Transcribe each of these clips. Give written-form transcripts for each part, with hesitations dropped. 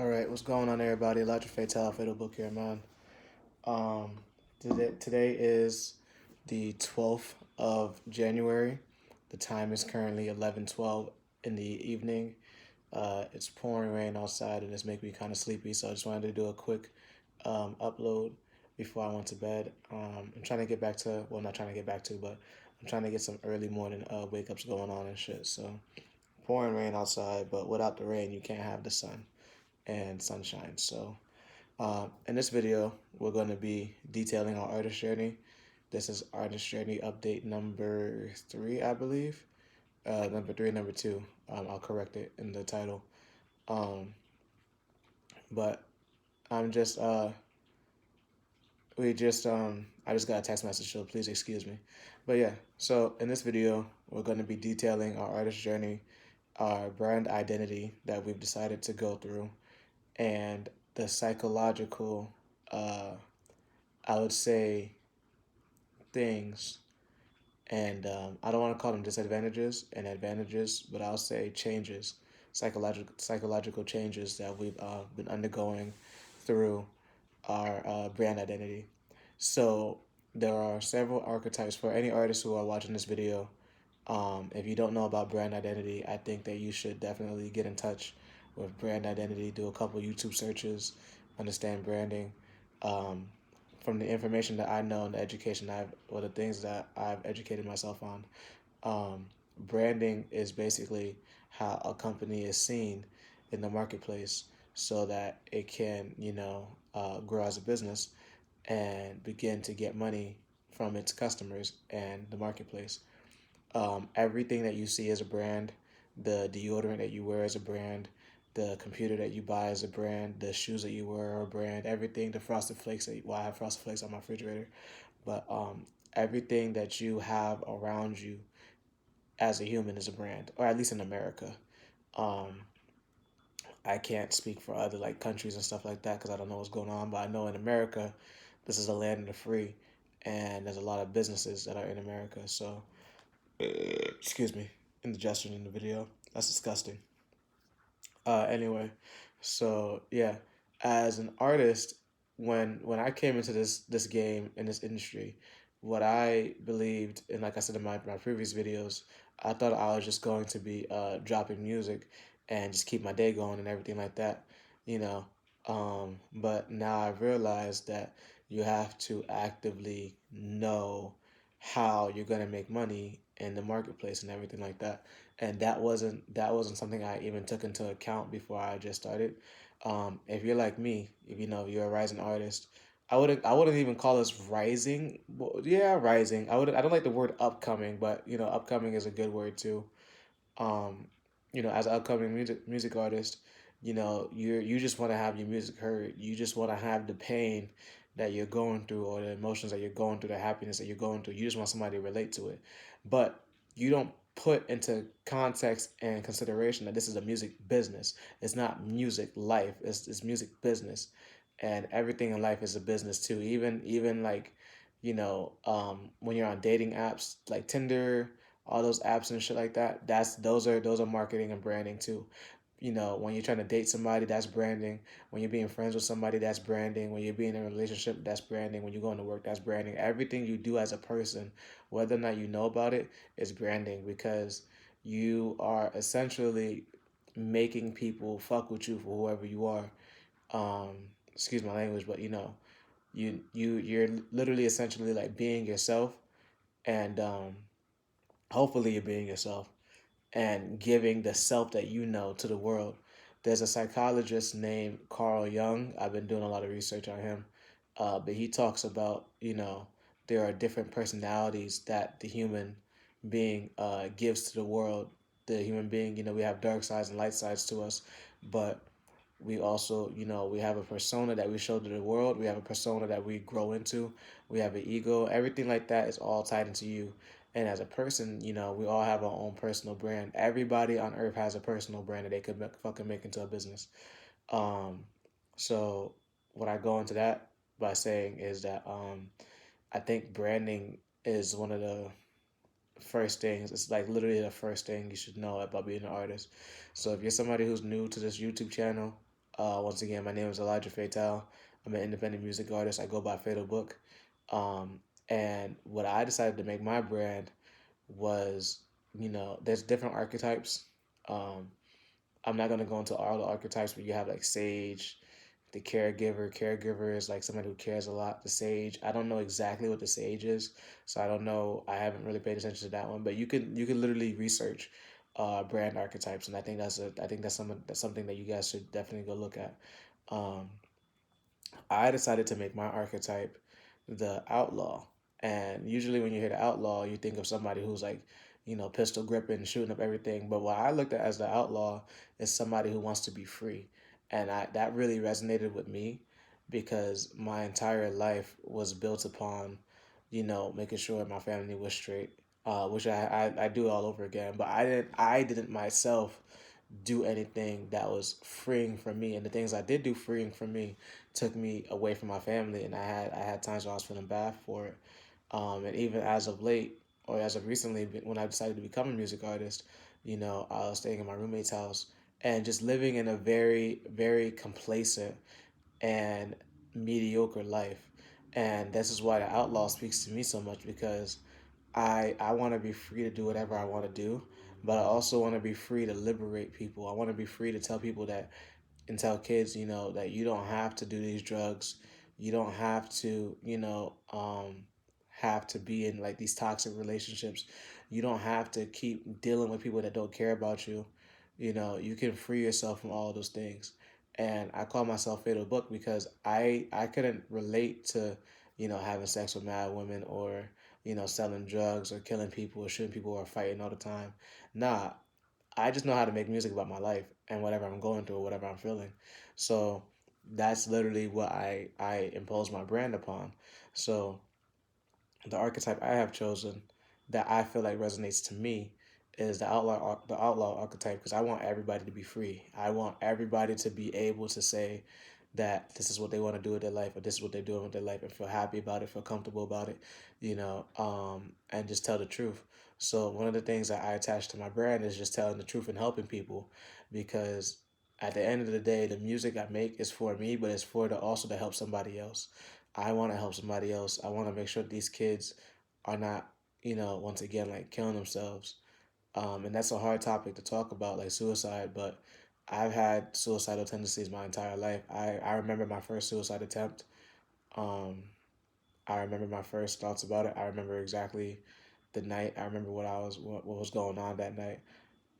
All right, what's going on, everybody? Elijah Fatal, Fatal Book here, man. Um, today is the 12th of January. The time is currently 11:12 in the evening. It's pouring rain outside and it's making me kind of sleepy, so I just wanted to do a quick upload before I went to bed. I'm trying to get back to, well, not trying to get back to, but I'm trying to get some early morning wake ups going on and shit. So pouring rain outside, but without the rain, you can't have the sun and sunshine. So, in this video, we're going to be detailing our artist journey. This is artist journey update number 3, I believe. Number 3, number 2. I'll correct it in the title. Um, but I'm just, I just got a text message, so please excuse me. But yeah, so in this video, we're going to be detailing our artist journey, our brand identity that we've decided to go through, and the psychological, uh, I would say, things, and I don't want to call them disadvantages and advantages, but I'll say changes, psychological changes that we've been undergoing through our brand identity. So there are several archetypes for any artists who are watching this video. If you don't know about brand identity, I think that you should definitely get in touch with brand identity. Do a couple YouTube searches, understand branding. Um, from the information that I know and the education or the things that I've educated myself on, branding is basically how a company is seen in the marketplace, so that it can, grow as a business and begin to get money from its customers and the marketplace. Everything that you see is a brand. The deodorant that you wear is a brand. The computer that you buy is a brand. The shoes that you wear are a brand. Everything, the frosted flakes well, I have frosted flakes on my refrigerator, but everything that you have around you as a human is a brand, or at least in America. Um, I can't speak for other like countries and stuff like that because I don't know what's going on, but I know in America, this is a land of the free, and there's a lot of businesses that are in America. So excuse me, indigestion in the video. That's disgusting. Anyway, so yeah, as an artist, when I came into this game in this industry, what I believed, and like I said in my previous videos, I thought I was just going to be dropping music and just keep my day going and everything like that, you know. But now I've realized that you have to actively know how you're gonna make money in the marketplace and everything like that. And that wasn't something I even took into account before I just started. If you're like me, if you're a rising artist, I wouldn't even call this rising. Well, yeah, rising. I don't like the word upcoming, but upcoming is a good word too. um, as an upcoming music artist, you just want to have your music heard. You just want to have the pain that you're going through, or the emotions that you're going through, the happiness that you're going through. You just want somebody to relate to it, but you don't put into context and consideration that this is a music business. It's not music life. It's music business, and everything in life is a business too. Even like, when you're on dating apps like Tinder, all those apps and shit like that, those are marketing and branding too. When you're trying to date somebody, that's branding. When you're being friends with somebody, that's branding. When you're being in a relationship, that's branding. When you're going to work, that's branding. Everything you do as a person, whether or not you know about it, is branding, because you are essentially making people fuck with you for whoever you are. um Excuse my language, but you're literally essentially like being yourself, and hopefully you're being yourself and giving the self that you know to the world. There's a psychologist named Carl Jung. I've been doing a lot of research on him, but he talks about, there are different personalities that the human being gives to the world. The human being, we have dark sides and light sides to us, but we also, we have a persona that we show to the world. We have a persona that we grow into. We have an ego. Everything like that is all tied into you. And as a person, we all have our own personal brand. Everybody on earth has a personal brand that they could fucking make into a business. Um, so what I go into that by saying is that I think branding is one of the first things. It's like literally the first thing you should know about being an artist. So if you're somebody who's new to this YouTube channel, Once again, my name is Elijah Fatal. I'm an independent music artist. I go by Fatal Book. Um, and what I decided to make my brand was, there's different archetypes. Um, I'm not gonna go into all the archetypes, but you have like sage, the caregiver. Caregiver is like somebody who cares a lot. The sage, I don't know exactly what the sage is, so I don't know. I haven't really paid attention to that one, but you can literally research brand archetypes, and I think that's something that you guys should definitely go look at. Um, I decided to make my archetype the outlaw. And usually when you hear the outlaw, you think of somebody who's like, pistol gripping, shooting up everything. But what I looked at as the outlaw is somebody who wants to be free. And that really resonated with me because my entire life was built upon, making sure my family was straight, which I do all over again. But I didn't myself do anything that was freeing from me, and the things I did do freeing from me took me away from my family, and I had times where I was feeling bad for it. And even as of late, or as of recently, when I decided to become a music artist, I was staying in my roommate's house and just living in a very, very complacent and mediocre life. And this is why the outlaw speaks to me so much, because I want to be free to do whatever I want to do, but I also want to be free to liberate people. I want to be free to tell people that, and tell kids, that you don't have to do these drugs. You don't have to, have to be in like these toxic relationships. You don't have to keep dealing with people that don't care about you. You can free yourself from all of those things. And I call myself Fatal Book because I couldn't relate to, having sex with mad women, or, selling drugs or killing people or shooting people or fighting all the time. Nah, I just know how to make music about my life and whatever I'm going through or whatever I'm feeling. So that's literally what I impose my brand upon. So the archetype I have chosen that I feel like resonates to me is the outlaw archetype, because I want everybody to be free. I want everybody to be able to say that this is what they want to do with their life, or this is what they're doing with their life, and feel happy about it, feel comfortable about it, and just tell the truth. So one of the things that I attach to my brand is just telling the truth and helping people, because at the end of the day, the music I make is for me, but it's for the also to help somebody else. I want to help somebody else. I want to make sure these kids are not, once again, like killing themselves. And that's a hard topic to talk about, like suicide, but I've had suicidal tendencies my entire life. I remember my first suicide attempt. Um, I remember my first thoughts about it. I remember exactly the night. I remember what was going on that night.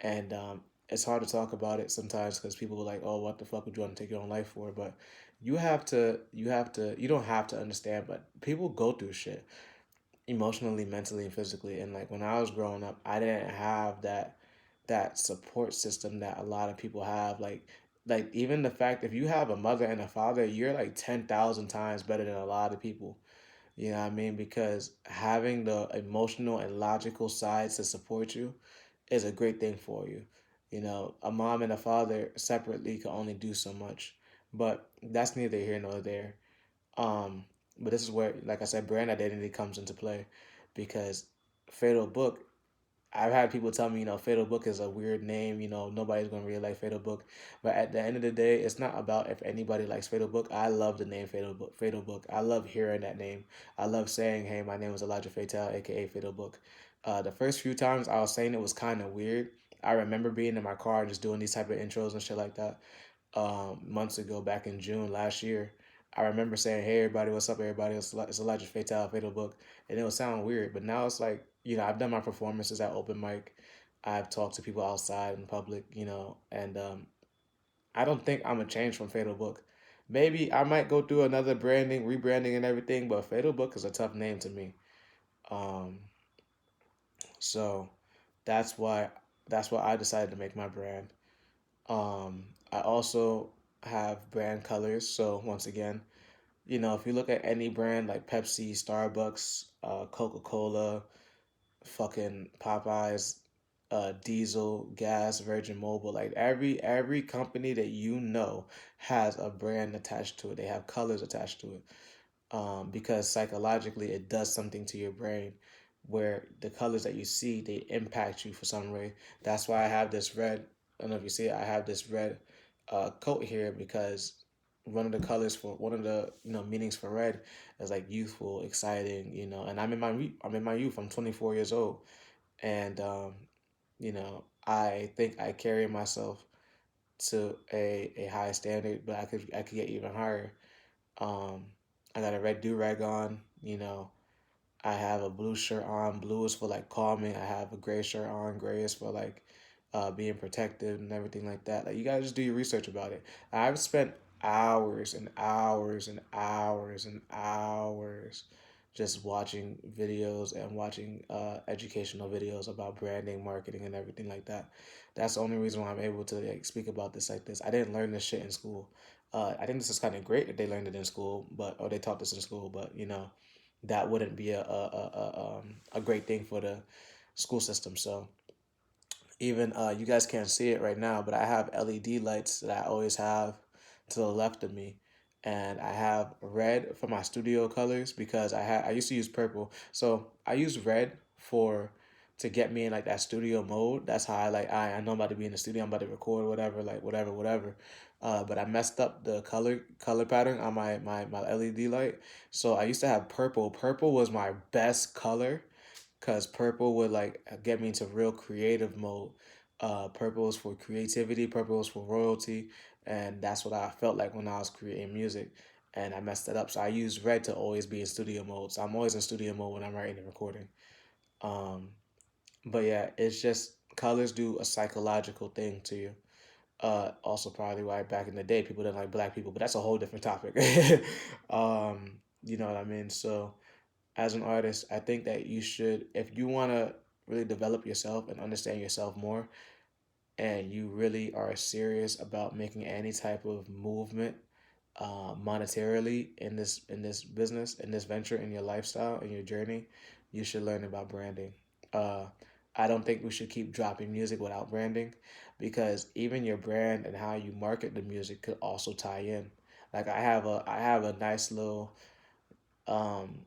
And it's hard to talk about it sometimes because people are like, "Oh, what the fuck would you want to take your own life for?" But you don't have to understand. But people go through shit emotionally, mentally, and physically. And like when I was growing up, I didn't have that support system that a lot of people have. Like even the fact, if you have a mother and a father, you're like 10,000 times better than a lot of people. You know what I mean? Because having the emotional and logical sides to support you is a great thing for you. A mom and a father separately can only do so much, but that's neither here nor there. Um, but this is where, like I said, brand identity comes into play, because Fatal Book, I've had people tell me, Fatal Book is a weird name. Nobody's gonna really like Fatal Book. But at the end of the day, it's not about if anybody likes Fatal Book. I love the name Fatal Book. Fatal Book. I love hearing that name. I love saying, "Hey, my name is Elijah Fatal, aka Fatal Book." The first few times I was saying it was kind of weird. I remember being in my car and just doing these type of intros and shit like that. Months ago, back in June last year, I remember saying, "Hey, everybody, what's up, everybody? It's Elijah Fatal, Fatal Book," and it would sound weird. But now it's like, I've done my performances at open mic. I've talked to people outside in public, and I don't think I'm gonna change from Fatal Book. Maybe I might go through another branding, rebranding, and everything, but Fatal Book is a tough name to me. Um, so that's why I decided to make my brand. I also have brand colors. So once again, if you look at any brand like Pepsi, Starbucks, Coca Cola, fucking Popeyes, Diesel, Gas, Virgin Mobile, like every company that has a brand attached to it. They have colors attached to it, because psychologically it does something to your brain, where the colors that you see, they impact you for some way. That's why I have this red. I don't know if you see it. I have this red coat here because one of the meanings for red is like youthful, exciting, and I'm in my youth. I'm 24 years old, and I think I carry myself to a high standard, but I could get even higher. Um, I got a red do rag on. I have a blue shirt on. Blue is for like calming. I have a gray shirt on. Gray is for like being protective and everything like that. Like you gotta just do your research about it. I've spent hours and hours and hours and hours just watching videos and watching educational videos about branding, marketing, and everything like that. That's the only reason why I'm able to like speak about this like this. I didn't learn this shit in school. I think this is kind of great that they learned it in school, or they taught this in school, but that wouldn't be a great thing for the school system. So even you guys can't see it right now, but I have LED lights that I always have to the left of me, and I have red for my studio colors because I used to use purple, so I use red for to get me in like that studio mode. That's how I know I'm about to be in the studio. I'm about to record whatever, like whatever. But I messed up the color pattern on my LED light. So I used to have purple. Purple was my best color because purple would like get me into real creative mode. Purple is for creativity, purple is for royalty, and that's what I felt like when I was creating music. And I messed it up, so I use red to always be in studio mode. So I'm always in studio mode when I'm writing and recording. Um, but yeah, it's just colors do a psychological thing to you. Also probably why back in the day people didn't like black people, but that's a whole different topic. You know what I mean? So as an artist, I think that you should, if you want to really develop yourself and understand yourself more, and you really are serious about making any type of movement monetarily in this business, in this venture, in your lifestyle, in your journey, you should learn about branding. Uh, I don't think we should keep dropping music without branding, because even your brand and how you market the music could also tie in. Like I have a nice little um,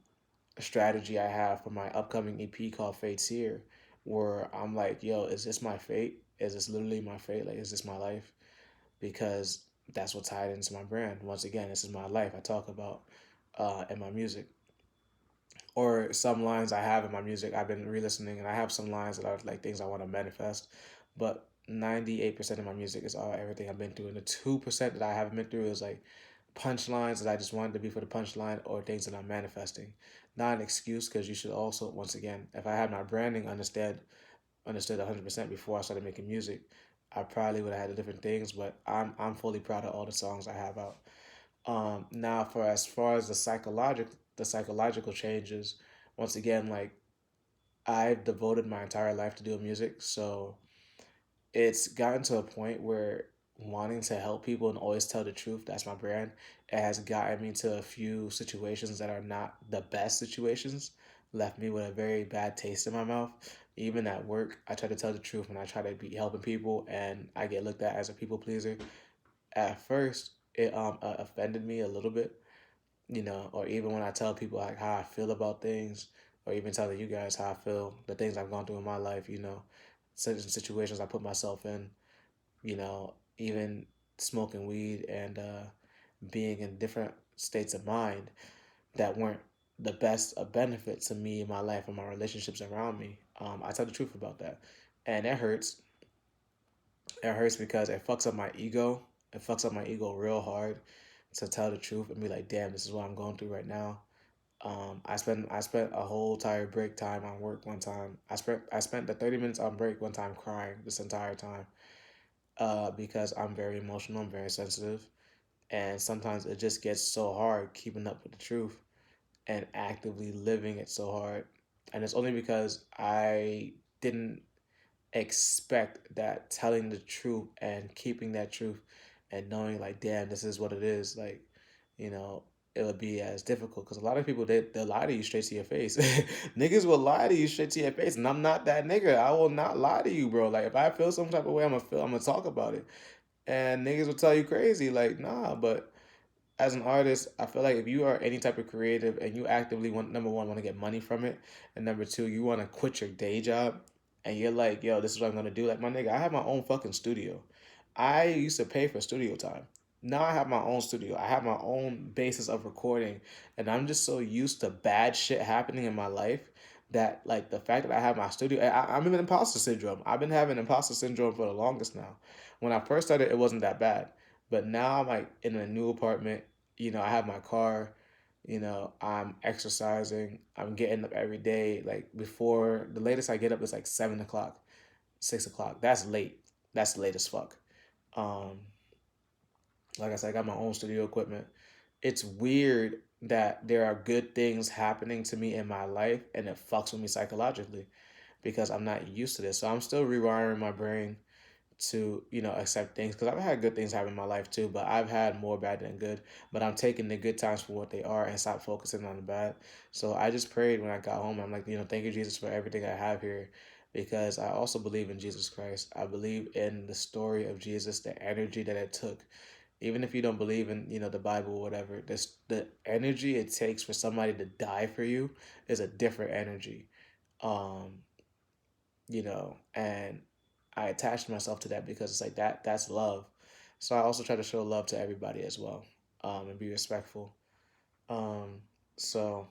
strategy I have for my upcoming EP called Fate's Here, where I'm like, yo, is this my fate? Is this literally my fate? Like, is this my life? Because that's what tied into my brand. Once again, this is my life I talk about in my music. Or some lines I have in my music, I've been re listening, and I have some lines that are like things I want to manifest. But 98% of my music is all everything I've been through. And the 2% that I haven't been through is like punchlines that I just wanted to be for the punchline, or things that I'm manifesting. Not an excuse, because you should also, once again, if I had my branding understood 100% before I started making music, I probably would have had different things. But I'm fully proud of all the songs I have out. Now for as far as the psychological changes, once again, like I've devoted my entire life to doing music, so it's gotten to a point where wanting to help people and always tell the truth, that's my brand. It has gotten me to a few situations that are not the best situations, left me with a very bad taste in my mouth. Even at work, I try to tell the truth and I try to be helping people, and I get looked at as a people pleaser. At first, it offended me a little bit, or even when I tell people like how I feel about things, or even telling you guys how I feel, the things I've gone through in my life, certain situations I put myself in, even smoking weed and being in different states of mind that weren't the best of benefit to me in my life and my relationships around me. I tell the truth about that, and it hurts. It hurts because it fucks up my ego. It fucks up my ego real hard to tell the truth and be like, damn, this is what I'm going through right now. I spent a whole entire break time on work one time. I spent the 30 minutes on break one time crying this entire time. Because I'm very emotional, I'm very sensitive, and sometimes it just gets so hard keeping up with the truth and actively living it so hard. And it's only because I didn't expect that telling the truth and keeping that truth and knowing like, damn, this is what it is, like, you know it would be as difficult, because a lot of people, they'll lie to you straight to your face. Niggas will lie to you straight to your face, and I'm not that nigga. I will not lie to you, bro. Like if I feel some type of way, I'm gonna talk about it, and niggas will tell you crazy, like, nah. But as an artist, I feel like if you are any type of creative and you actively want, number one, want to get money from it, and number two, you want to quit your day job, and you're like, yo, this is what I'm gonna do. Like my nigga, I have my own fucking studio. I used to pay for studio time. Now I have my own studio. I have my own basis of recording, and I'm just so used to bad shit happening in my life that like the fact that I have my studio, I'm in imposter syndrome. I've been having imposter syndrome for the longest now. When I first started, it wasn't that bad, but now I'm like in a new apartment. You know, I have my car. You know, I'm exercising. I'm getting up every day. Like before, the latest I get up is like 7 o'clock, 6 o'clock. That's late. That's late as fuck. Um, like I said, I got my own studio equipment. It's weird that there are good things happening to me in my life and it fucks with me psychologically because I'm not used to this. So I'm still rewiring my brain to, you know, accept things because I've had good things happen in my life too, but I've had more bad than good. But I'm taking the good times for what they are and stop focusing on the bad. So I just prayed when I got home. I'm like, you know, thank you, Jesus, for everything I have here because I also believe in Jesus Christ. I believe in the story of Jesus, the energy that it took, even if you don't believe in, you know, the Bible or whatever, this the energy it takes for somebody to die for you is a different energy. um you know, and I attached myself to that because it's like that's love. So I also try to show love to everybody as well, and be respectful. um so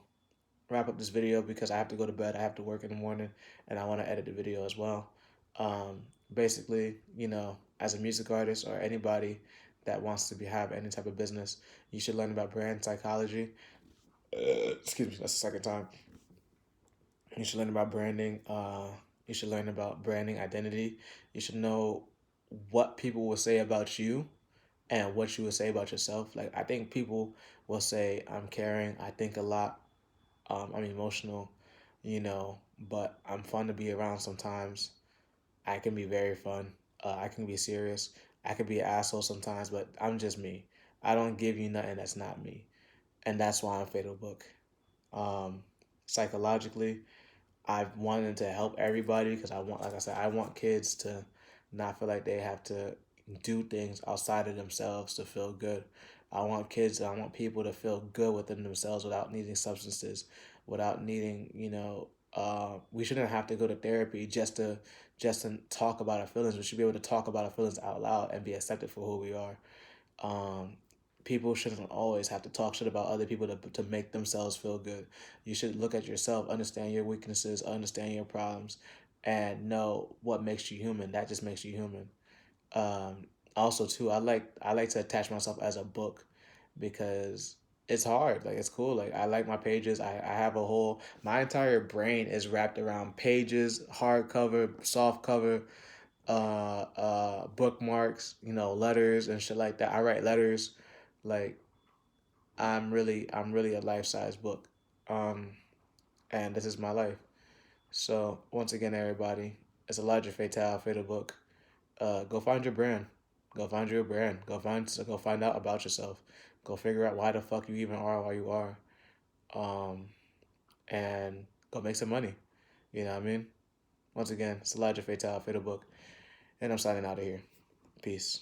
wrap up this video because I have to go to bed. I have to work in the morning and I want to edit the video as well. Um, Basically, you know, as a music artist or anybody that wants to have any type of business, you should learn about brand psychology. Excuse me, that's the second time. You should learn about branding. You should learn about branding identity. You should know what people will say about you and what you would say about yourself. Like I think people will say I'm caring, I think a lot, I'm emotional, you know, but I'm fun to be around sometimes. I can be very fun. I can be serious. I can be an asshole sometimes, but I'm just me. I don't give you nothing that's not me. And that's why I'm Fatal Book. Um, Psychologically, I've wanted to help everybody because I want, like I said, I want kids to not feel like they have to do things outside of themselves to feel good. I want people to feel good within themselves without needing substances, without needing, you know, we shouldn't have to go to therapy just to talk about our feelings. We should be able to talk about our feelings out loud and be accepted for who we are. um, People shouldn't always have to talk shit about other people to make themselves feel good. You should look at yourself, understand your weaknesses, understand your problems, and know what makes you human. That just makes you human. Also, too, I like to attach myself as a book because it's hard. Like it's cool. Like I like my pages. I have a whole my entire brain is wrapped around pages, hardcover, soft cover, bookmarks, you know, letters and shit like that. I write letters. Like I'm really a life size book. Um and this is my life. So once again everybody, it's a larger fatal book. Go find your brand. Go find your brand. Go find out about yourself. Go figure out why the fuck you even are why you are. Um and go make some money. You know what I mean? Once again, it's a larger fatal book. And I'm signing out of here. Peace.